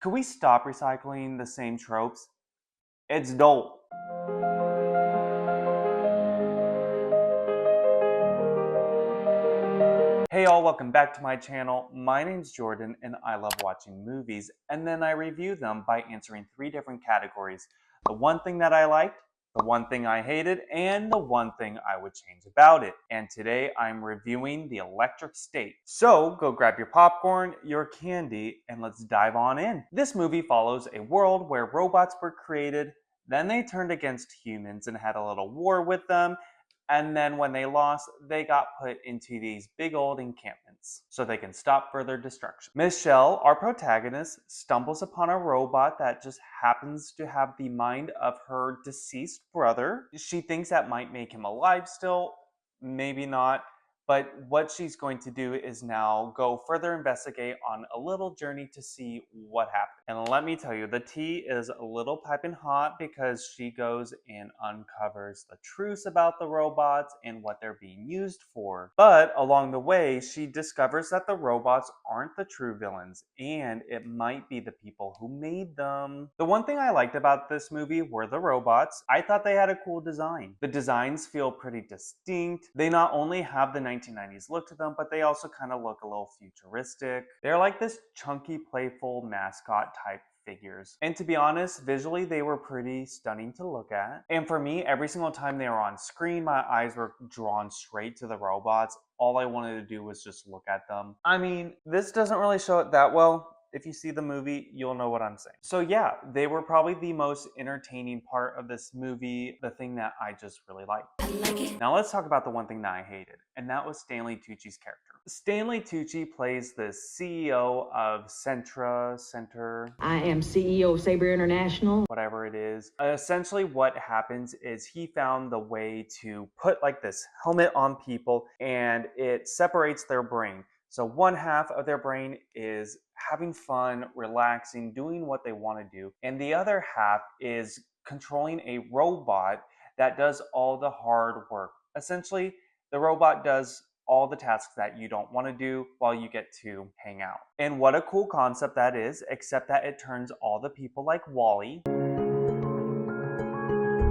Could we stop recycling the same tropes? It's dull. Hey all, welcome back to my channel. My name's Jordan and I love watching movies, and then I review them by answering 3 different categories. The one thing that I liked, the one thing I hated, and the one thing I would change about it. And today I'm reviewing The Electric State. So go grab your popcorn, your candy, and let's dive on in. This movie follows a world where robots were created, then they turned against humans and had a little war with them. And then when they lost, they got put into these big old encampments so they can stop further destruction. Michelle, our protagonist, stumbles upon a robot that just happens to have the mind of her deceased brother. She thinks that might make him alive still, maybe not. But what she's going to do is now go further investigate on a little journey to see what happened. And let me tell you, the tea is a little piping hot because she goes and uncovers the truth about the robots and what they're being used for. But along the way, she discovers that the robots aren't the true villains, and it might be the people who made them. The one thing I liked about this movie were the robots. I thought they had a cool design. The designs feel pretty distinct. They not only have the 1990s look to them, but they also kind of look a little futuristic. They're like this chunky, playful mascot type figures. And to be honest, visually they were pretty stunning to look at. And for me, every single time they were on screen, my eyes were drawn straight to the robots. All I wanted to do was just look at them. I mean, this doesn't really show it that well. If you see the movie, you'll know what I'm saying. So yeah, they were probably the most entertaining part of this movie, the thing that I just really liked. Now let's talk about the one thing that I hated, and that was Stanley Tucci's character. Stanley Tucci plays the CEO of Center, I am CEO of Sabre International. whatever it is. Essentially what happens is he found the way to put like this helmet on people and it separates their brain. So one half of their brain is having fun, relaxing, doing what they want to do, and the other half is controlling a robot that does all the hard work. Essentially, the robot does all the tasks that you don't want to do while you get to hang out. And what a cool concept that is, except that it turns all the people like Wally,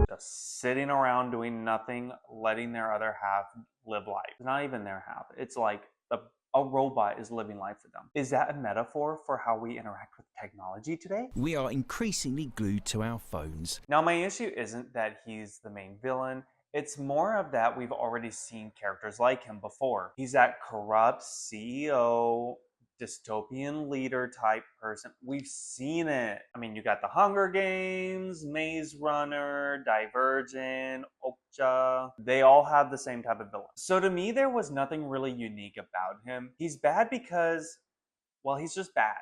just sitting around doing nothing, letting their other half live life. It's not even their half. It's like a robot is living life for them. Is that a metaphor for how we interact with technology today? We are increasingly glued to our phones. Now, my issue isn't that he's the main villain. It's more of that we've already seen characters like him before. He's that corrupt CEO, dystopian leader type person. We've seen it. I mean, you got the Hunger Games, Maze Runner, Divergent, Okja. They all have the same type of villain. So to me, there was nothing really unique about him. He's bad because, well, he's just bad.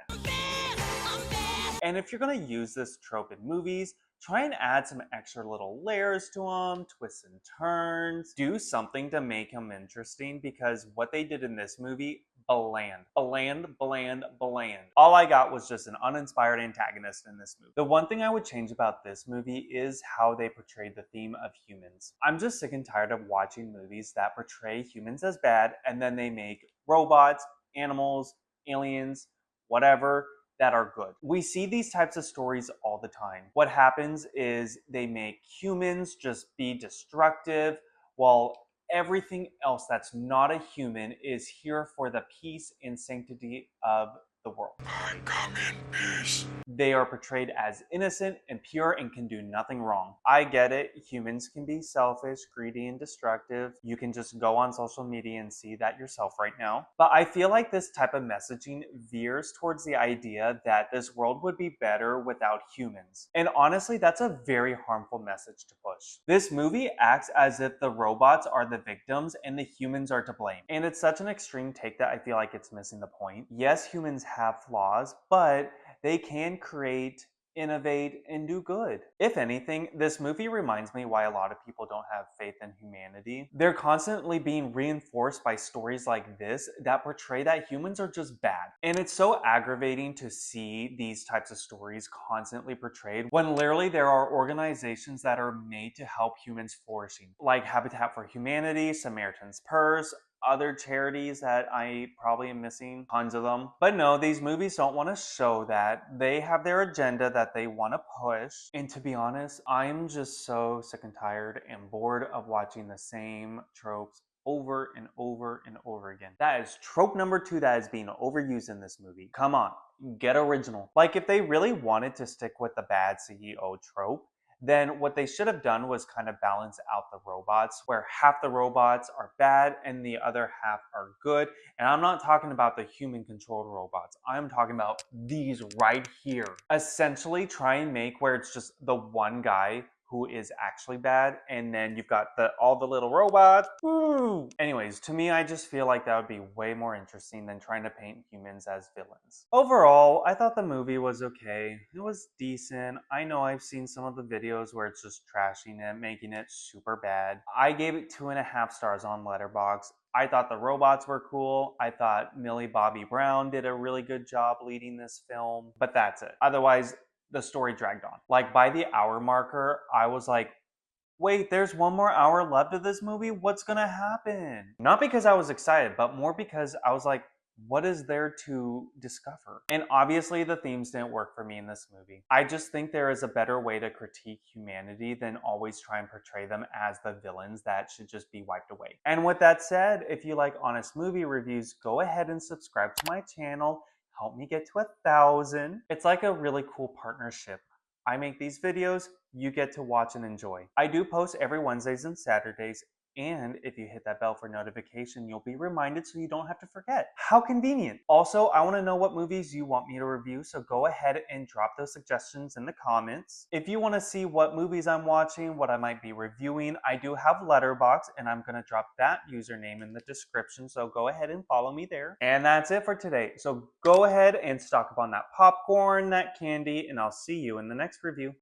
And if you're going to use this trope in movies, try and add some extra little layers to them, twists and turns. Do something to make them interesting, because what they did in this movie, bland. All I got was just an uninspired antagonist in this movie. The one thing I would change about this movie is how they portrayed the theme of humans. I'm just sick and tired of watching movies that portray humans as bad and then they make robots, animals, aliens, whatever, that are good. We see these types of stories all the time. What happens is they make humans just be destructive while everything else that's not a human is here for the peace and sanctity of the world. I come in peace. They are portrayed as innocent and pure and can do nothing wrong. I get it. Humans can be selfish, greedy, and destructive. You can just go on social media and see that yourself right now. But I feel like this type of messaging veers towards the idea that this world would be better without humans. And honestly, that's a very harmful message to push. This movie acts as if the robots are the victims and the humans are to blame. And it's such an extreme take that I feel like it's missing the point. Yes, humans have flaws, but they can create, innovate, and do good. If anything, this movie reminds me why a lot of people don't have faith in humanity. They're constantly being reinforced by stories like this that portray that humans are just bad. And it's so aggravating to see these types of stories constantly portrayed when literally there are organizations that are made to help humans flourishing, like Habitat for Humanity, Samaritan's Purse, other charities that I probably am missing, tons of them. But no, these movies don't want to show that. They have their agenda that they want to push. And to be honest, I'm just so sick and tired and bored of watching the same tropes over and over and over again. That is trope number 2 that is being overused in this movie. Come on, get original. Like, if they really wanted to stick with the bad CEO trope, then what they should have done was kind of balance out the robots, where half the robots are bad and the other half are good. And I'm not talking about the human controlled robots. I'm talking about these right here. Essentially try and make where it's just the one guy who is actually bad, and then you've got all the little robots. Woo! Anyways, to me, I just feel like that would be way more interesting than trying to paint humans as villains. Overall, I thought the movie was okay. It was decent. I know I've seen some of the videos where it's just trashing it, making it super bad. I gave it 2.5 stars on Letterboxd. I thought the robots were cool. I thought Millie Bobby Brown did a really good job leading this film, but that's it. Otherwise, the story dragged on. Like, by the hour marker, I was like, wait, there's one more hour left of this movie? What's gonna happen? Not because I was excited, but more because I was like, what is there to discover? And obviously the themes didn't work for me in this movie. I just think there is a better way to critique humanity than always try and portray them as the villains that should just be wiped away. And with that said, if you like honest movie reviews, go ahead and subscribe to my channel. Help me get to 1,000. It's like a really cool partnership. I make these videos, you get to watch and enjoy. I do post every Wednesdays and Saturdays, and if you hit that bell for notification, you'll be reminded so you don't have to forget. How convenient. Also, I want to know what movies you want me to review, so go ahead and drop those suggestions in the comments. If you want to see what movies I'm watching, what I might be reviewing, I do have Letterboxd, and I'm going to drop that username in the description, so go ahead and follow me there. And that's it for today. So go ahead and stock up on that popcorn, that candy, and I'll see you in the next review.